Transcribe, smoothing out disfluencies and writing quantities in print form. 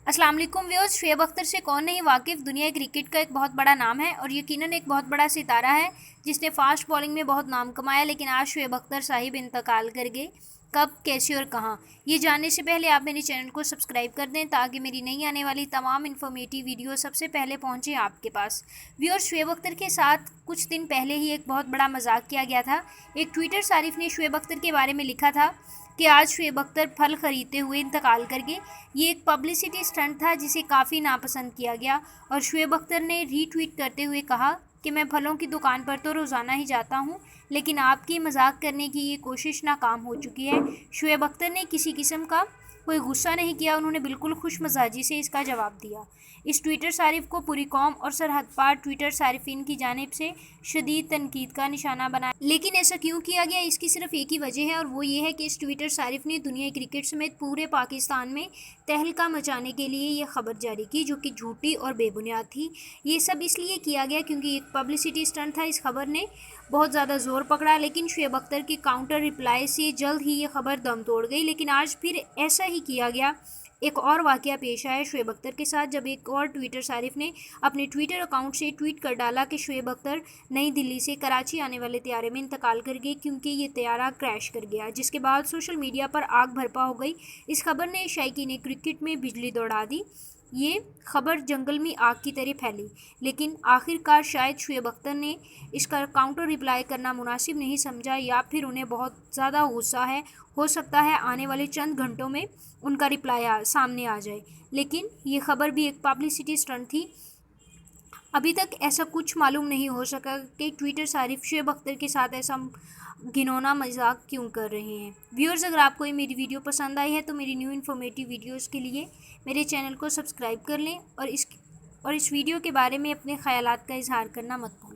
अस्सलाम वालेकुम व्यूअर्स। शुएब अख्तर से कौन नहीं वाकिफ़। दुनिया क्रिकेट का एक बहुत बड़ा नाम है और यकीनन एक बहुत बड़ा सितारा है जिसने फ़ास्ट बॉलिंग में बहुत नाम कमाया। लेकिन आज शुएब अख्तर साहिब इंतकाल कर गए। कब, कैसे और कहाँ, ये जानने से पहले आप मेरे चैनल को सब्सक्राइब कर दें ताकि मेरी नई आने वाली तमाम इन्फॉर्मेटिव वीडियो सबसे पहले पहुँचे आपके पास। व्यूअर्स, शुएब अख्तर के साथ कुछ दिन पहले ही एक बहुत बड़ा मजाक किया गया था। एक ट्विटर सारिफ ने शुएब अख्तर के बारे में लिखा था कि आज शुएब अख्तर फल ख़रीदते हुए इंतकाल कर गए। ये एक पब्लिसिटी स्टंट था जिसे काफ़ी नापसंद किया गया और शुएब अख्तर ने रीट्वीट करते हुए कहा कि मैं फलों की दुकान पर तो रोज़ाना ही जाता हूँ, लेकिन आपकी मजाक करने की ये कोशिश नाकाम हो चुकी है। शुएब अख्तर ने किसी किस्म का कोई गुस्सा नहीं किया, उन्होंने बिल्कुल खुश मजाजी से इसका जवाब दिया। इस ट्विटर सारिफ को पूरी कौम और सरहद पार ट्विटर सारिफिन की जानिब से शदीद तनकीद का निशाना बनाया। लेकिन ऐसा क्यों किया गया, इसकी सिर्फ एक ही वजह है और वो ये है कि इस ट्विटर सारिफ ने दुनिया क्रिकेट समेत पूरे पाकिस्तान में तहलका मचाने के लिए ये खबर जारी की जो कि झूठी और बेबुनियाद थी। ये सब इसलिए किया गया क्योंकि एक पब्लिसिटी स्टंट था। इस खबर ने बहुत ज़्यादा ज़ोर पकड़ा, लेकिन शुएब अख्तर के काउंटर रिप्लाई से जल्द ही ये खबर दम तोड़ गई। लेकिन आज फिर ऐसा ही किया गया। एक और वाक़या पेश आया शुएब अख्तर के साथ जब एक और ट्विटर सारिफ ने अपने ट्विटर अकाउंट से ट्वीट कर डाला कि शुएब अख्तर नई दिल्ली से कराची आने वाले तैयारे में इंतकाल कर गए क्योंकि ये तैयारा क्रैश कर गया, जिसके बाद सोशल मीडिया पर आग भरपा हो गई। इस खबर ने शायकीन क्रिकेट में बिजली दौड़ा दी। ये खबर जंगल में आग की तरह फैली, लेकिन आखिरकार शायद शुएब अख्तर ने इसका काउंटर रिप्लाई करना मुनासिब नहीं समझा या फिर उन्हें बहुत ज़्यादा गुस्सा है। हो सकता है आने वाले चंद घंटों में उनका रिप्लाई सामने आ जाए, लेकिन ये खबर भी एक पब्लिसिटी स्टंट थी। अभी तक ऐसा कुछ मालूम नहीं हो सका कि ट्विटर सारिफ शुएब अख्तर के साथ ऐसा घिनौना मजाक क्यों कर रहे हैं। व्यूअर्स, अगर आपको ये मेरी वीडियो पसंद आई है तो मेरी न्यू इन्फॉर्मेटिव वीडियोस के लिए मेरे चैनल को सब्सक्राइब कर लें और इस वीडियो के बारे में अपने ख़यालात का इजहार करना मत भूलें।